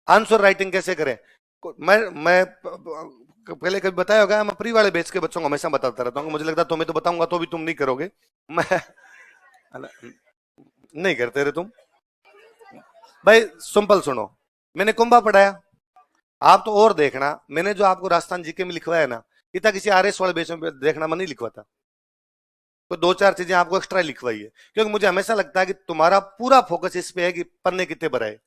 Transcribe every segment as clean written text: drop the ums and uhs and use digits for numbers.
Answer writing कैसे करें? मैं पहले कभी बताया होगा, मैं प्री वाले बेच के बच्चों को हमेशा बताता रहता हूँ, मुझे लगता है तुम्हें तो बताऊंगा तो भी तुम नहीं करोगे। मैं नहीं करते रहे तुम। भाई सिंपल सुनो, मैंने कुंभा पढ़ाया, आप तो और देखना, मैंने जो आपको राजस्थान जीके में लिखवाया ना, इतना किसी आरएस वाले बेच में देखना मैं नहीं लिखवाता। तो दो चार चीजें आपको एक्स्ट्रा लिखवाई है, क्योंकि मुझे हमेशा लगता है कि तुम्हारा पूरा फोकस इस पे है कि पन्ने कितने भराए।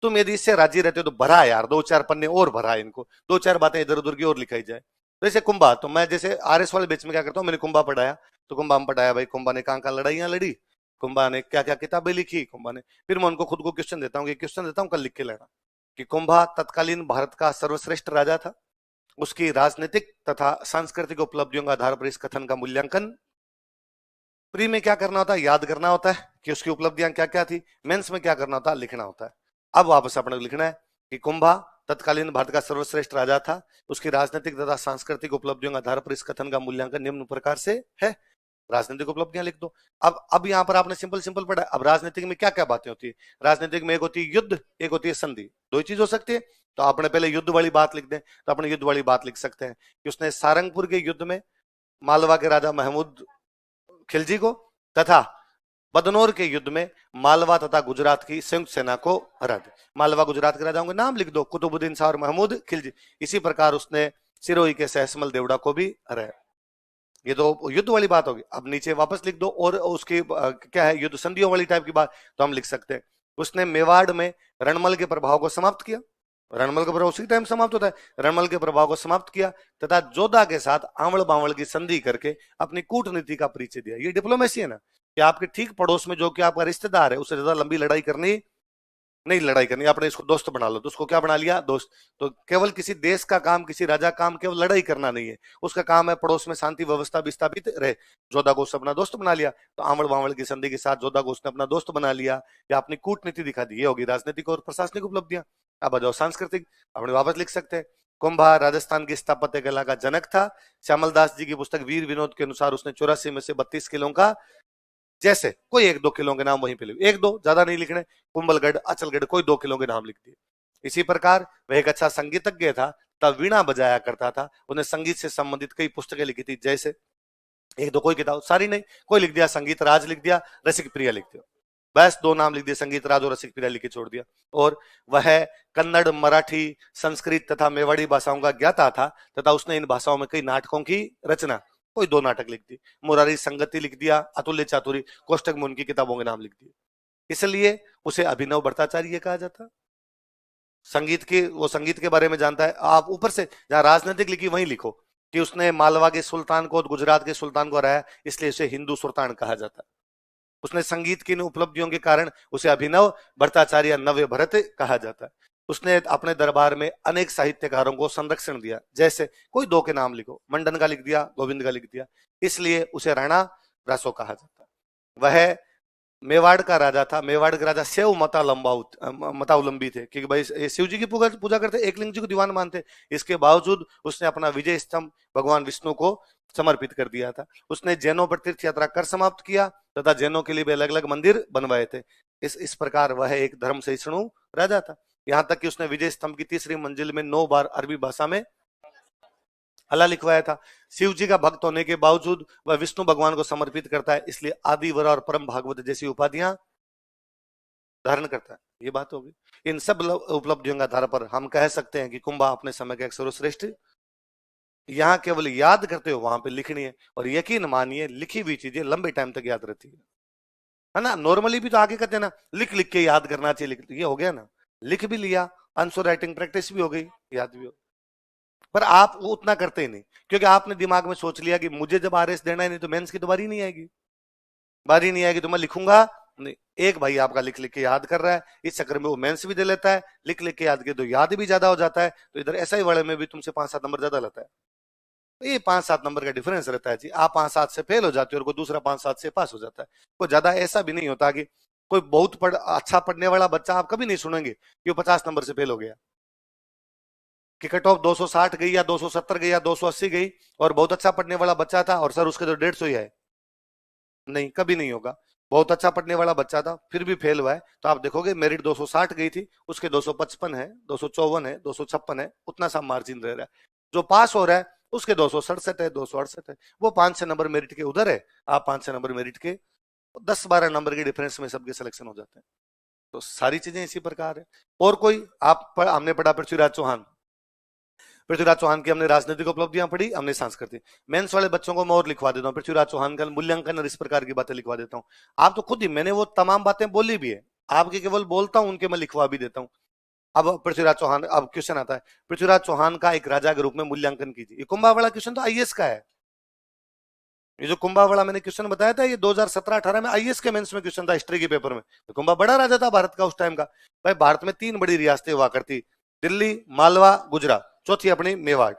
तुम यदि इससे राजी रहते हो तो भरा यार, दो चार पन्ने और भरा है इनको, दो चार बातें इधर उधर की और लिखाई जाए। तो जैसे कुंभा, तो मैं जैसे आरएस वाले बेच में क्या करता हूँ, मैंने कुंभा पढ़ाया, तो कुंभा में पढ़ाया भाई कुंभा ने कहाँ कहाँ लड़ाइयां लड़ी, कुंभा ने क्या क्या किताबें लिखी कुंभा ने। फिर मैं उनको खुद को क्वेश्चन देता हूँ, क्वेश्चन देता हूँ कल लिख के लेना, कि कुंभा तत्कालीन भारत का सर्वश्रेष्ठ राजा था, उसकी राजनीतिक तथा सांस्कृतिक उपलब्धियों के आधार पर इस कथन का मूल्यांकन प्री में क्या करना होता है, याद करना होता है कि उसकी उपलब्धियां क्या क्या थी, मेंस में क्या करना होता है, लिखना होता है। अब वापस अपने को लिखना है कि कुंभा तत्कालीन भारत का सर्वश्रेष्ठ राजा था, उसकी राजनीतिक तथा सांस्कृतिक उपलब्धियों के आधार पर इस कथन का मूल्यांकन निम्न प्रकार से है। राजनीतिक उपलब्धियां लिख दो। अब यहाँ पर आपने सिंपल सिंपल पढ़ा। अब राजनीतिक में क्या क्या बातें होती है, राजनीतिक में एक होती है युद्ध, एक होती है संधि, दो ही चीज हो सकती है। तो आपने पहले युद्ध वाली बात लिख दें, तो अपने युद्ध वाली बात लिख सकते हैं कि उसने सारंगपुर के युद्ध में मालवा के राजा महमूद खिलजी को तथा बदनौर के युद्ध में मालवा तथा गुजरात की संयुक्त सेना को हरा दिया। मालवा गुजरात के राजाओं के नाम लिख दो, कुतुबुद्दीन शाह और महमूद खिलजी। इसी प्रकार उसने सिरोही के सहसमल देवड़ा को भी हराया। ये तो युद्ध वाली बात होगी। अब नीचे वापस लिख दो, और उसकी क्या है, युद्ध संधियों वाली टाइप की बात, तो हम लिख सकते हैं उसने मेवाड़ में रणमल के प्रभाव को समाप्त किया, रणमल का प्रभाव उसी टाइम समाप्त होता है, रणमल के प्रभाव को समाप्त किया तथा जोधा के साथ आंवल बावल की संधि करके अपनी कूटनीति का परिचय दिया। ये डिप्लोमेसी है ना, कि आपके ठीक पड़ोस में जो कि आपका रिश्तेदार है, उससे ज्यादा लंबी लड़ाई करनी नहीं, लड़ाई करनी, आपने इसको दोस्त बना लो, तो उसको क्या बना लिया, दोस्त। तो केवल किसी देश का काम, किसी राजा काम केवल लड़ाई करना नहीं है, उसका काम है पड़ोस में शांति व्यवस्था भी स्थापित रहे। जोधा को उसने अपना दोस्त बना लिया, तो आंवल बावल की संधि के साथ जोधा को उसने अपना दोस्त बना लिया, या अपनी कूटनीति दिखा दी। ये होगी राजनीतिक और प्रशासनिक उपलब्धियां। अब आ जाओ सांस्कृतिक, अपने वापस लिख सकते हैं कुंभा राजस्थान की स्थापत्य कला का जनक था। श्यामल दास जी की पुस्तक वीर विनोद के अनुसार उसने 84 में से 32 किलों का, जैसे कोई एक दो किलो के नाम वहीं पे लिख, एक दो ज्यादा नहीं लिखने, कुंभलगढ़ अचलगढ़ कोई 2 किलो के नाम लिख दिए। इसी प्रकार वह एक अच्छा संगीतज्ञ था, तब वीणा बजाया करता था, उन्हें संगीत से संबंधित कई पुस्तकें लिखी थी, जैसे एक दो कोई किताब, सारी नहीं, कोई लिख दिया, संगीत राज लिख दिया, रसिक प्रिया लिख दिया, बस 2 नाम लिख दिए, संगीत राज और रसिक प्रिया लिख के छोड़ दिया। और वह कन्नड़, मराठी, संस्कृत तथा मेवाड़ी भाषाओं का ज्ञाता था तथा उसने इन भाषाओं में कई नाटकों की रचना, कोई 2 नाटक लिख दिए, मुरारी संगति लिख दिया, अतुल्य चातुरी, कोष्टक में उनकी किताबों के नाम लिख दिए। इसलिए उसे अभिनव भट्टाचार्य कहा जाता। संगीत के, वो संगीत के बारे में जानता है। आप ऊपर से जहां राजनीतिक लिखी वहीं लिखो कि उसने मालवा के सुल्तान को और गुजरात के सुल्तान को हराया, इसलिए उसे हिंदू सुल्तान कहा जाता है। उसने संगीत की इन उपलब्धियों के कारण उसे अभिनव भट्टाचार्य, नव्य भरत कहा जाता है। उसने अपने दरबार में अनेक साहित्यकारों को संरक्षण दिया, जैसे कोई 2 के नाम लिखो, मंडन का लिख दिया, गोविंद का लिख दिया, इसलिए उसे राणा रासो कहा जाता है। वह मेवाड़ का राजा था। मेवाड़ के राजा शिव मतावलंबी थे, क्योंकि भाई ये शिव जी की पूजा करते, एकलिंग जी को दीवान मानते। इसके बावजूद उसने अपना विजय स्तंभ भगवान विष्णु को समर्पित कर दिया था। उसने जैनों पर तीर्थ यात्रा कर समाप्त किया तथा जैनों के लिए भी अलग अलग मंदिर बनवाए थे। इस प्रकार वह एक धर्म सहिष्णु राजा था। यहाँ तक कि उसने विजय स्तंभ की तीसरी मंजिल में 9 बार अरबी भाषा में अल्लाह लिखवाया था। शिव जी का भक्त होने के बावजूद वह विष्णु भगवान को समर्पित करता है, इसलिए आदिवर और परम भागवत जैसी उपाधियां धारण करता है। ये बात होगी। इन सब उपलब्धियों के आधार पर हम कह सकते हैं कि कुंभा अपने समय का एक सर्वश्रेष्ठ। यहाँ केवल याद करते हो, वहां पे लिखनी है, और यकीन मानिए लिखी हुई चीजें लंबे टाइम तक याद रहती है ना। नॉर्मली भी तो आगे कहते हैं ना, लिख लिख के याद करना चाहिए, लिख, ये हो गया ना, लिख भी लिया, आंसर राइटिंग प्रैक्टिस भी हो गई, याद भी हो। पर आप वो उतना करते ही नहीं, क्योंकि आपने दिमाग में सोच लिया कि मुझे जब आरएस देना ही नहीं तो मेंस की तो बारी नहीं आएगी, बारी नहीं आएगी तो मैं लिखूंगा नहीं। एक भाई आपका लिख लिख के याद कर रहा है, इस चक्कर में वो मेंस भी दे लेता है, लिख लिख के याद के तो याद भी ज्यादा हो जाता है, तो इधर ऐसा ही वाले में भी तुमसे 5-7 नंबर ज्यादा लेता है। तो ये 5-7 नंबर का डिफरेंस रहता है जी। आप 5-7 से फेल हो जाते हो और कोई दूसरा 5-7 से पास हो जाता है। कोई ज्यादा ऐसा भी नहीं होता कि कोई बहुत अच्छा पढ़ने वाला बच्चा आप कभी नहीं सुनेंगे कि वो 50 नंबर से फेल हो गया, कि कट ऑफ 260 गई या 270 गई या 280 गई, और बहुत अच्छा पढ़ने वाला बच्चा था और सर उसके तो 150 ही है, नहीं, कभी नहीं होगा। बहुत अच्छा पढ़ने वाला बच्चा था, फिर भी फेल हुआ है। तो आप देखोगे मेरिट 260 गई थी, उसके 255 है, 254 है, 256 है, उतना सा मार्जिन रह रहा है। जो पास हो रहा है उसके 267 है, 268 है। वो 5-6 नंबर मेरिट के उधर है, आप 5-6 नंबर मेरिट के, 10-12 नंबर के डिफरेंस में सबके सिलेक्शन हो जाते हैं। तो सारी चीजें इसी प्रकार है। और कोई हमने पढ़ा पृथ्वीराज चौहान। पृथ्वीराज चौहान की हमने राजनीतिक उपलब्धियां पढ़ी, हमने सांस्कृतिक। मेंस वाले बच्चों को मैं और लिखवा देता हूँ, पृथ्वीराज चौहान का मूल्यांकन और इस प्रकार की बातें लिखवा देता हूँ। आप तो खुद ही, मैंने वो तमाम बातें बोली भी है, आपके केवल बोलता हूं, उनके मैं लिखवा भी देता हूँ। अब पृथ्वीराज चौहान, अब क्वेश्चन आता है, पृथ्वीराज चौहान का एक राजा के रूप में मूल्यांकन कीजिए। ये कुंभा क्वेश्चन तो आईएएस का है। ये जो कुंभा मैंने क्वेश्चन बताया था, ये 2017-18 में आईएएस के मेंस में क्वेश्चन था, हिस्ट्री के पेपर में। तो कुंभा बड़ा राजा था भारत का उस टाइम का। भाई भारत में 3 बड़ी रियासतें हुआ करती, दिल्ली, मालवा, गुजरात, चौथी अपनी मेवाड़।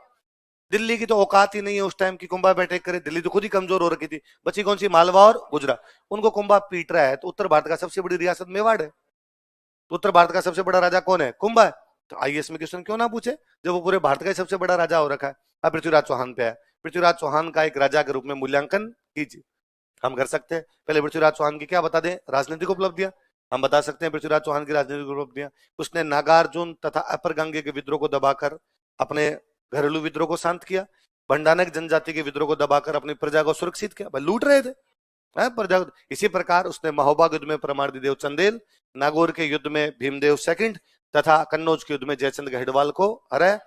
दिल्ली की तो औकात ही नहीं है उस टाइम की कुंभा बैठक करे, दिल्ली तो खुद ही कमजोर हो रखी थी, बची कौन सी, मालवा और गुजरात। उनको कुंभा पीट रहा है। तो उत्तर भारत का सबसे बड़ी रियासत मेवाड़ है, तो उत्तर भारत का सबसे बड़ा राजा कौन है, कुंभा है। तो आईएएस में क्वेश्चन क्यों ना पूछे जब वो पूरे भारत का सबसे बड़ा राजा हो रखा है। अब पृथ्वीराज चौहान पे है, पृथ्वीराज चौहान का एक राजा के रूप में मूल्यांकन कीजिए। हम कर सकते हैं, पहले पृथ्वीराज चौहान की क्या बता दें, राजनीतिक उपलब्धियां। हम बता सकते हैं पृथ्वीराज चौहान की राजनीतिक उपलब्धियां, उसने नागार्जुन तथा अपर गंगे के विद्रोह को दबाकर अपने घरेलू विद्रोह को शांत किया, भंडानक जनजाति के विद्रोह को दबाकर अपनी प्रजा को सुरक्षित किया। भाई लूट रहे थे प्रजा। इसी प्रकार उसने महोबा युद्ध में परमार्दिदेव चंदेल, नागौर के युद्ध में भीमदेव सेकंड तथा कन्नौज के युद्ध में जयचंद गढ़वाल को हराया।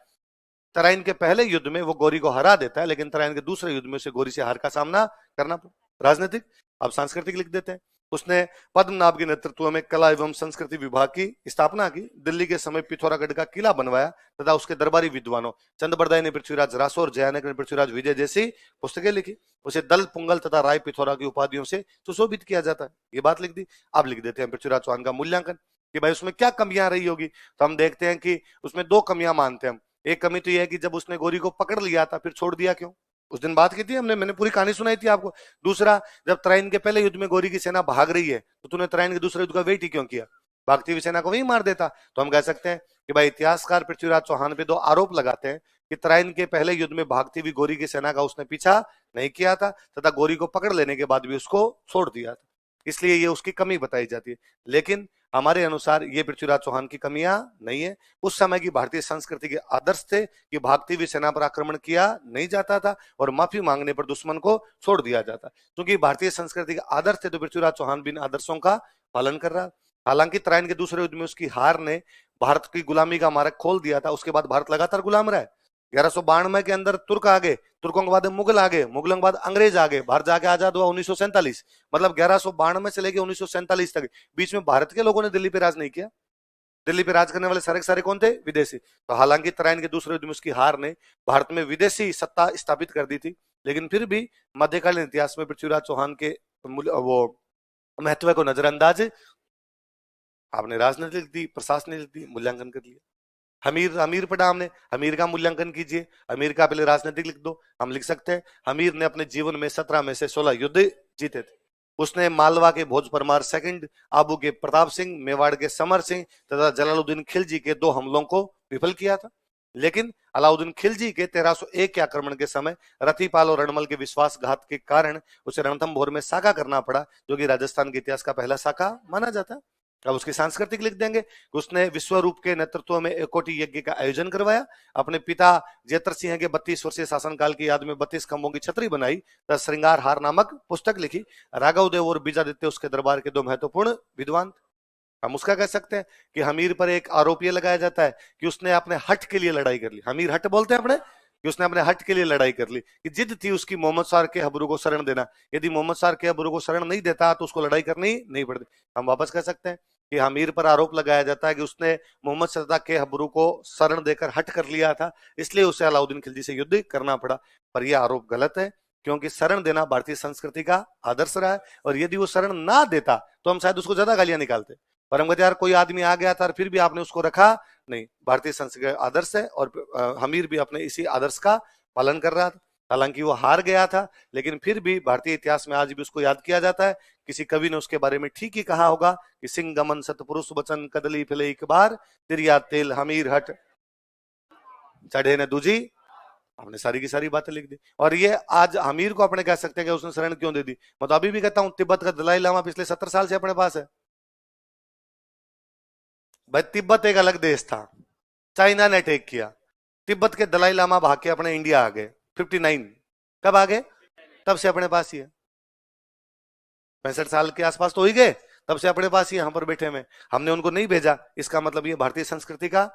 तराइन के पहले युद्ध में वो गौरी को हरा देता है, लेकिन तराइन के दूसरे युद्ध में उसे गौरी से हार का सामना करना पड़ा। राजनीतिक। अब सांस्कृतिक लिख देते हैं, उसने पद्मनाभ के नेतृत्व में कला एवं संस्कृति विभाग की स्थापना की, दिल्ली के समय पिथौरागढ़ का किला बनवाया तथा उसके दरबारी विद्वानों चंद्रबरदाई ने पृथ्वीराज रासो और जयानक ने पृथ्वीराज विजय जैसी पुस्तकें लिखी। उसे दल पुंगल तथा राय पिथौरा की उपाधियों से सुशोभित किया जाता है। ये बात लिख दी। अब लिख देते हैं पृथ्वीराज चौहान का मूल्यांकन कि भाई उसमें क्या कमियां रही होगी। तो हम देखते हैं कि उसमें 2 कमियां मानते हैं हम। एक कमी तो यह है कि जब उसने गौरी को पकड़ लिया था फिर छोड़ दिया क्यों, उस दिन बात की थी हमने, मैंने पूरी कहानी सुनाई थी आपको। दूसरा, जब तराइन के पहले युद्ध में गौरी की सेना भाग रही है तो तूने तराइन के दूसरे युद्ध का वेट ही क्यों किया, भागती हुई सेना को वही मार देता। तो हम कह सकते हैं कि भाई इतिहासकार पृथ्वीराज चौहान पे 2 आरोप लगाते हैं कि तराइन के पहले युद्ध में भागती हुई गौरी की सेना का उसने पीछा नहीं किया था तथा गौरी को पकड़ लेने के बाद भी उसको छोड़ दिया था, इसलिए ये उसकी कमी बताई जाती है। लेकिन हमारे अनुसार ये पृथ्वीराज चौहान की कमियां नहीं है। उस समय की भारतीय संस्कृति के आदर्श थे कि भागती हुई सेना पर आक्रमण किया नहीं जाता था और माफी मांगने पर दुश्मन को छोड़ दिया जाता। क्योंकि भारतीय संस्कृति के आदर्श थे तो पृथ्वीराज चौहान बिन आदर्शों का पालन कर रहा। हालांकि तराइन के दूसरे युद्ध में उसकी हार ने भारत की गुलामी का मार्ग खोल दिया था, उसके बाद भारत लगातार गुलाम रहा है। 1192 के अंदर तुर्क आ गए, तुर्कों के बाद मुगल आ गए, मुगलों के बाद अंग्रेज आ गए, भारत जाके आजाद हुआ 1947। मतलब 1192 से लेकर 1947 तक बीच में भारत के लोगों ने दिल्ली पे राज नहीं किया। दिल्ली पे राज करने वाले सारे सारे कौन थे, विदेशी। तो हालांकि तराइन के दूसरे युद्ध में उसकी हार ने भारत में विदेशी सत्ता स्थापित कर दी थी, लेकिन फिर भी मध्यकालीन इतिहास में पृथ्वीराज चौहान के वो महत्व को नजरअंदाज आपने राजनीति लिख दी, प्रशासनिक लिख दी, मूल्यांकन कर लिया। हमीर, हमीर पढ़ा हमने, हमीर का मूल्यांकन कीजिए। हमीर का पहले राजनीतिक लिख दो, हम लिख सकते हैं हमीर ने अपने जीवन में 17 में से 16 युद्ध जीते थे। उसने मालवा के भोज परमार सेकंड, आबू के प्रताप सिंह, मेवाड़ के समर सिंह तथा जलालुद्दीन खिलजी के 2 हमलों को विफल किया था। लेकिन अलाउद्दीन खिलजी के 1301 के आक्रमण के समय रतिपाल और रणमल के विश्वासघात के कारण उसे रणथंभौर में साका करना पड़ा, जो कि राजस्थान के इतिहास का पहला साका माना जाता है। अब उसकी सांस्कृतिक लिख देंगे, उसने विश्वरूप के नेतृत्व में एकोटी यज्ञ का आयोजन करवाया, अपने पिता जेतर सिंह के 32 वर्षीय शासनकाल की याद में 32 खंभों की छतरी बनाई तथा श्रृंगार हार नामक पुस्तक लिखी। राघव देव और बीजादित्य उसके दरबार के 2 महत्वपूर्ण विद्वान। हम उसका कह सकते हैं कि हमीर पर एक आरोप यह लगाया जाता है कि उसने अपने हट के लिए लड़ाई कर ली। हमीर हट बोलते हैं अपने, कि उसने अपने हट के लिए लड़ाई कर ली, कि जिद थी उसकी मोहम्मद सार के हबरू को शरण देना। यदि मोहम्मद सार के हबरू को शरण नहीं देता तो उसको लड़ाई करनी नहीं पड़ती। हम वापस कह सकते हैं कि हमीर पर आरोप लगाया जाता है कि उसने मोहम्मद शहजादा के हबरू को शरण देकर हट कर लिया था, इसलिए उसे अलाउद्दीन खिलजी से युद्ध करना पड़ा। पर यह आरोप गलत है, क्योंकि शरण देना भारतीय संस्कृति का आदर्श रहा है, और यदि वो शरण ना देता तो हम शायद उसको ज्यादा गालियां निकालते। पर हम कहते यार कोई आदमी आ गया था और फिर भी आपने उसको रखा नहीं। भारतीय संस्कृति का आदर्श है और हमीर भी अपने इसी आदर्श का पालन कर रहा था। हालांकि वो हार गया था, लेकिन फिर भी भारतीय इतिहास में आज भी उसको याद किया जाता है। किसी कवि ने उसके बारे में ठीक ही कहा होगा कि सिंह गमन सतपुरुष वचन कदली फिले एक बार, तिरिया तेल हमीर हट चढ़े न दूजी। हमने सारी की सारी बातें लिख दी। और ये आज अमीर को अपने कह सकते हैं कि उसने शरण क्यों दे दी। मैं तो अभी भी कहता हूं तिब्बत का दलाई लामा पिछले 70 साल से अपने पास है। भाई तिब्बत एक अलग देश था, चाइना ने टेक किया। तिब्बत के दलाई लामा भाग के अपने इंडिया आ गए 59। कब आ गए? तब से अपने पास ही है। 65 साल के आसपास तो हो ही गए, तब से अपने पास ही यहां पर बैठे में। हमने उनको नहीं भेजा, इसका मतलब ये भारतीय संस्कृति का।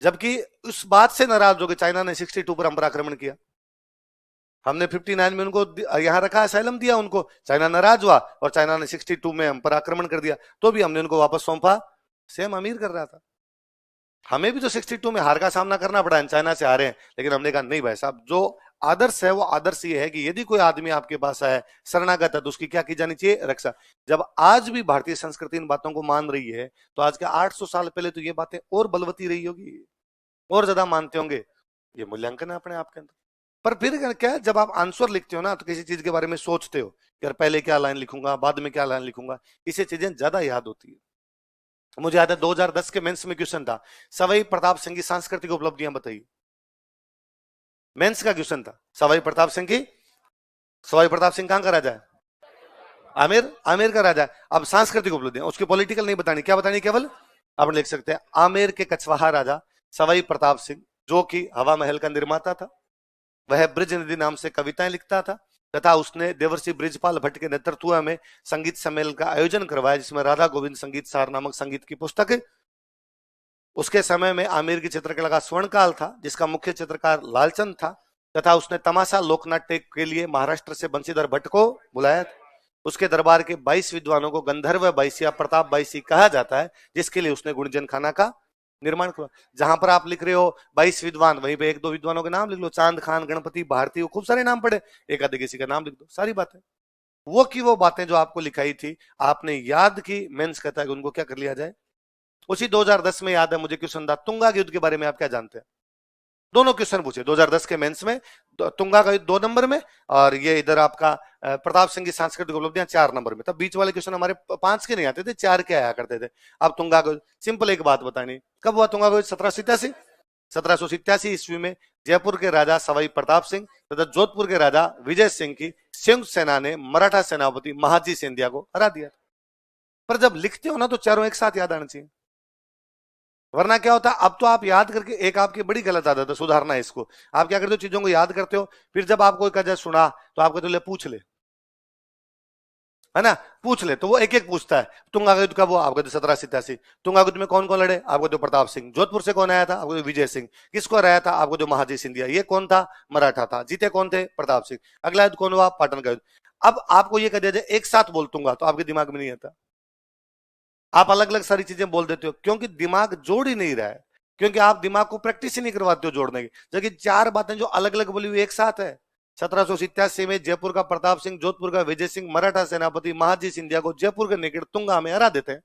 जबकि उस बात से नाराज हो गए चाइना ने 62 पर हम पर आक्रमण किया। हमने 59 में उनको यहां रखा, असाइलम दिया उनको, चाइना नाराज हुआ और चाइना ने 62 में हम पर आक्रमण कर दिया, तो भी हमने उनको वापस सौंपा। सेम अमीर कर रहा था। हमें भी तो 62 में हार का सामना करना पड़ा, चाइना से हारे हैं, लेकिन हमने कहा नहीं भाई साहब, जो आदर्श है वो आदर्श ये है कि यदि कोई आदमी आपके पास है शरणागत है तो उसकी क्या की जानी चाहिए? रक्षा। जब आज भी भारतीय संस्कृति इन बातों को मान रही है, तो आज के 800 साल पहले तो ये बातें और बलवती रही होगी, और ज्यादा मानते होंगे। ये मूल्यांकन है अपने आप के अंदर। पर फिर क्या है, जब आप आंसर लिखते हो ना, तो किसी चीज के बारे में सोचते हो कि यार पहले क्या लाइन लिखूंगा, बाद में क्या लाइन लिखूंगा, इससे चीजें ज्यादा याद होती है। मुझे याद है 2010 के मेंस में क्वेश्चन था, सवाई प्रताप सिंह की सांस्कृतिक उपलब्धियां बताइए। मेंस का क्वेश्चन था सवाई प्रताप सिंह की। सवाई प्रताप सिंह कहां का राजा है? आमेर, आमेर का राजा है। अब सांस्कृतिक उपलब्धियां, उसकी पॉलिटिकल नहीं बतानी, क्या बतानी? केवल आप लिख सकते हैं आमेर के कछवाहा राजा सवाई प्रताप सिंह, जो कि हवा महल का निर्माता था। वह ब्रिज निधि नाम से कविताएं लिखता था, तथा उसने देवर्षि बृजपाल भट्ट के नेतृत्व में संगीत सम्मेलन का आयोजन करवाया, जिसमें राधा गोविंद संगीत सार नामक संगीत की पुस्तक है। उसके समय में आमेर की चित्रकला का स्वर्ण काल था, जिसका मुख्य चित्रकार लालचंद था, तथा उसने तमाशा लोकनाट्य के लिए महाराष्ट्र से बंशीधर भट्ट को बुलाया था। उसके दरबार के 22 विद्वानों को गंधर्व बाईसी या प्रताप बाईसी कहा जाता है, जिसके लिए उसने गुणजन खाना का निर्माण करा। जहां पर आप लिख रहे हो 22 विद्वान, वहीं पे एक दो विद्वानों के नाम लिख लो, चांद खान, गणपति, भारती, खूब सारे नाम पड़े, एक आधे किसी का नाम लिख दो, सारी बातें। वो की वो बातें जो आपको लिखाई थी, आपने याद की, मेंस कहता है कि उनको क्या कर लिया जाए। उसी 2010 में याद है मुझे क्वेश्चन था, तुंगा के युद्ध के बारे में आप क्या जानते हैं? दोनों क्वेश्चन पूछे 2010 के मेंस में, तुंगा का युद्ध 2 नंबर में, और ये इधर आपका प्रताप सिंह की सांस्कृतिक उपलब्धियां 4 नंबर में। तब बीच वाले क्वेश्चन हमारे 5 के नहीं आते थे, 4 के आया करते थे। अब तुंगा का, सिंपल एक बात बतानी, कब हुआ तुंगा का युद्ध? 1787। 1787 ईस्वी में जयपुर के राजा सवाई प्रताप सिंह तथा जोधपुर के राजा विजय सिंह की संयुक्त सेना ने मराठा सेनापति महाजी सिंधिया को हरा दिया। पर जब लिखते हो ना, तो चारों एक साथ याद आना चाहिए, वरना क्या होता है, अब तो आप याद करके, एक आपकी बड़ी गलत आदत है, सुधारना है इसको। आप क्या करते हो, चीजों को याद करते हो, फिर जब आपको एक सुना तो आपको तो ले पूछ ले, है ना, पूछ ले, तो वो एक एक पूछता है तुंगा का युद्ध कब हुआ? आपको तो 1787। तुंगा युद्ध में कौन कौन लड़े? आपको तो प्रताप सिंह। जोधपुर से कौन आया था? आपको तो विजय सिंह। किसको हराया था? आपको तो महाजी सिंधिया। ये कौन था? मराठा था। जीते कौन थे? प्रताप सिंह। अगला युद्ध कौन हुआ? पाटन का युद्ध। अब आपको ये कह दिया जाए एक साथ बोल दूंगा, तो आपके दिमाग में नहीं आता, आप अलग अलग सारी चीजें बोल देते हो, क्योंकि दिमाग जोड़ ही नहीं रहा है, क्योंकि आप दिमाग को प्रैक्टिस ही नहीं करवाते हो जोड़ने की। जबकि 4 बातें जो अलग अलग बोली हुई एक साथ है। 1787 में जयपुर का प्रताप सिंह, जोधपुर का विजय सिंह, मराठा सेनापति महाजी सिंधिया को जयपुर के निकट तुंगा में हरा देते हैं।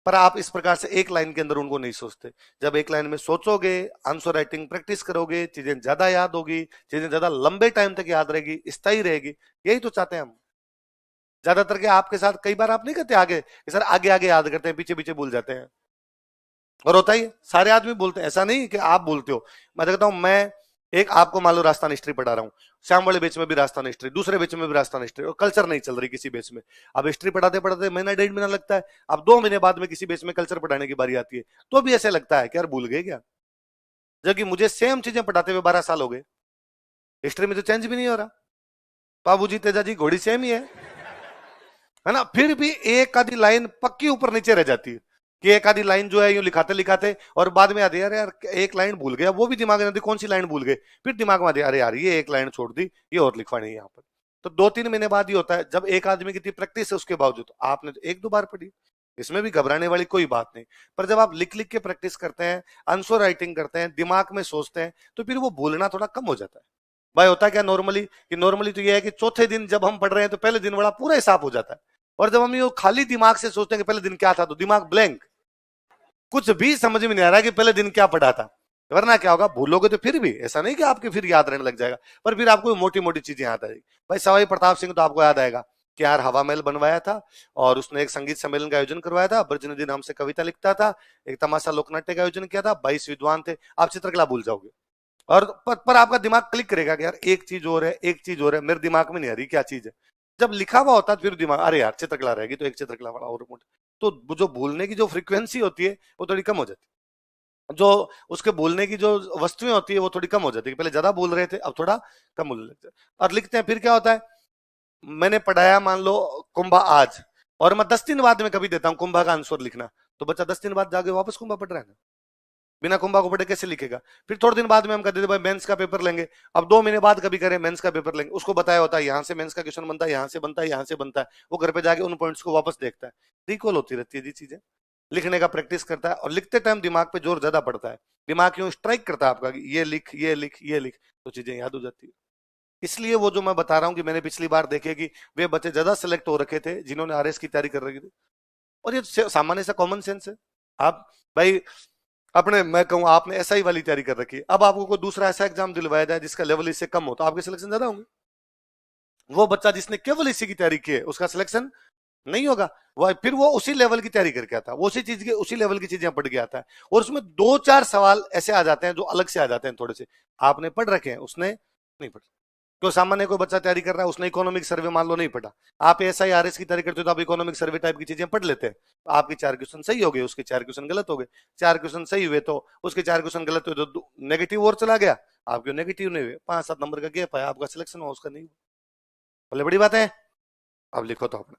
पर आप इस प्रकार से एक लाइन के अंदर उनको नहीं सोचते। जब एक लाइन में सोचोगे, आंसर राइटिंग प्रैक्टिस करोगे, चीजें ज्यादा याद होगी, चीजें ज्यादा लंबे टाइम तक याद रहेगी, स्थायी रहेगी। यही तो चाहते हैं हम। ज्यादातर के आपके साथ कई बार आप नहीं कहते आगे, सर आगे आगे याद करते हैं, पीछे पीछे भूल जाते हैं। और होता ही सारे आदमी बोलते हैं, ऐसा नहीं कि आप बोलते हो। मैं कहता हूं, मैं एक आपको मान लो राजस्थान हिस्ट्री पढ़ा रहा हूँ, शाम वाले बेच में भी राजस्थान हिस्ट्री, दूसरे बेच में भी राजस्थान हिस्ट्री, और कल्चर नहीं चल रही किसी बेच में। अब हिस्ट्री पढ़ाते पढ़ाते महीना 1.5 महीना लगता है, अब 2 महीने बाद में किसी बेच में कल्चर पढ़ाने की बारी आती है, तो भी ऐसे लगता है कि यार भूल गए क्या, जबकि मुझे सेम चीजें पढ़ाते हुए 12 साल हो गए, हिस्ट्री में तो चेंज भी नहीं हो रहा। बाबूजी तेजाजी घोड़ी सेम ही है ना, फिर भी एक आधी लाइन पक्की ऊपर नीचे रह जाती है, कि एक आधी लाइन जो है यूं लिखाते लिखाते और बाद में याद यार यार एक लाइन भूल गया, वो भी दिमाग में कौन सी लाइन भूल गए, फिर दिमाग में आती अरे यार ये एक लाइन छोड़ दी, ये और लिखवानी है यहाँ पर। तो 2-3 महीने बाद ही होता है, जब एक आदमी की इतनी प्रैक्टिस है उसके बावजूद, आपने तो 1-2 बार पढ़ी, इसमें भी घबराने वाली कोई बात नहीं। पर जब आप लिख लिख के प्रैक्टिस करते हैं, आंसर राइटिंग करते हैं, दिमाग में सोचते हैं, तो फिर वो भूलना थोड़ा कम हो जाता है। भाई होता क्या नॉर्मली, कि नॉर्मली तो ये है कि चौथे दिन जब हम पढ़ रहे हैं तो पहले दिन बड़ा पूरा हिसाब हो जाता है, और जब हम ये खाली दिमाग से सोचते हैं कि पहले दिन क्या था, तो दिमाग ब्लैंक, कुछ भी समझ में नहीं आ रहा कि पहले दिन क्या पढ़ा था। वरना क्या होगा, भूलोगे तो फिर भी ऐसा नहीं कि आपके फिर याद रहने लग जाएगा, पर फिर आपको मोटी मोटी चीजें याद आएगी। भाई सवाई प्रताप सिंह तो आपको याद आएगा कि यार हवा महल बनवाया था, और उसने एक संगीत सम्मेलन का आयोजन करवाया था, ब्रज निधि नाम से कविता लिखता था, एक तमाशा लोकनाट्य का आयोजन किया था, 22 विद्वान थे। आप चित्रकला भूल जाओगे, और पर आपका दिमाग क्लिक करेगा कि यार एक चीज और है, एक चीज और है, मेरे दिमाग में नहीं आ रही क्या चीज है। जब लिखा हुआ होता है फिर दिमाग, अरे यार चित्रकला रहेगी तो एक चित्रकला वाला और मोटा। तो जो भूलने की जो फ्रीक्वेंसी होती है वो थोड़ी कम हो जाती है, जो उसके बोलने की जो वस्तुएं होती है वो थोड़ी कम हो जाती है। पहले ज्यादा बोल रहे थे, अब थोड़ा कम बोलने लगते हैं। और लिखते हैं, फिर क्या होता है, मैंने पढ़ाया मान लो कुंभा आज, और मैं 10 दिन बाद में कभी देता हूँ कुंभा का आंसर लिखना, तो बच्चा 10 दिन बाद जाके वापस कुंभा पढ़ रहा है ना, बिना कुंभा को पढ़े कैसे लिखेगा। फिर थोड़े दिन बाद में हम कहते थे भाई मेंस का पेपर लेंगे, अब 2 महीने बाद कभी करें मेंस का पेपर लेंगे, उसको बताया होता है यहाँ से मेंस का क्वेश्चन बनता है, यहाँ से बनता है, यहाँ से बनता है, वो घर पे जाके उन पॉइंट्स को वापस देखता है। रिकॉल होती रहती है जी चीजें, लिखने का प्रैक्टिस करता है, और लिखते टाइम दिमाग पे जोर ज्यादा पड़ता है, दिमाग यूं स्ट्राइक करता है आपका कि ये लिख ये लिख ये लिख, तो चीजें याद हो जाती है। इसलिए वो जो मैं बता रहा हूँ कि मैंने पिछली बार देखे कि वे बच्चे ज्यादा सेलेक्ट हो रखे थे जिन्होंने आरएस की तैयारी कर रखी थी। और ये सामान्य सा कॉमन सेंस है। आप भाई अपने, मैं कहूँ आपने एसआई वाली तैयारी कर रखी है, अब आपको कोई दूसरा ऐसा एग्जाम दिलवाया जाए जिसका लेवल इससे कम हो, तो आपके सिलेक्शन ज्यादा होंगे। वो बच्चा जिसने केवल इसी की तैयारी की है उसका सिलेक्शन नहीं होगा। वो फिर वो उसी लेवल की तैयारी करके आता है, वो उसी चीज के उसी लेवल की चीजें पढ़ के आता है, और उसमें 2-4 सवाल ऐसे आ जाते हैं जो अलग से आ जाते हैं थोड़े से, आपने पढ़ रखे हैं उसने नहीं पढ़े। तो सामान्य कोई बच्चा तैयारी कर रहा है, उसने इकोनॉमिक सर्वे मान लो नहीं पढ़ा, आप एसआई आरएस की तैयारी करते हो तो आप इकोनॉमिक सर्वे टाइप की चीजें पढ़ लेते हैं, तो आपके 4 क्वेश्चन सही हो गए, उसके 4 क्वेश्चन गलत हो गए। 4 क्वेश्चन सही हुए तो उसके 4 क्वेश्चन गलत हुए तो नेगेटिव और चला गया, आपके नेगेटिव नहीं हुए, 5-7 नंबर का गैप है, आपका सिलेक्शन हुआ उसका नहीं हुआ। बोले बड़ी बात है। अब लिखो तो अपना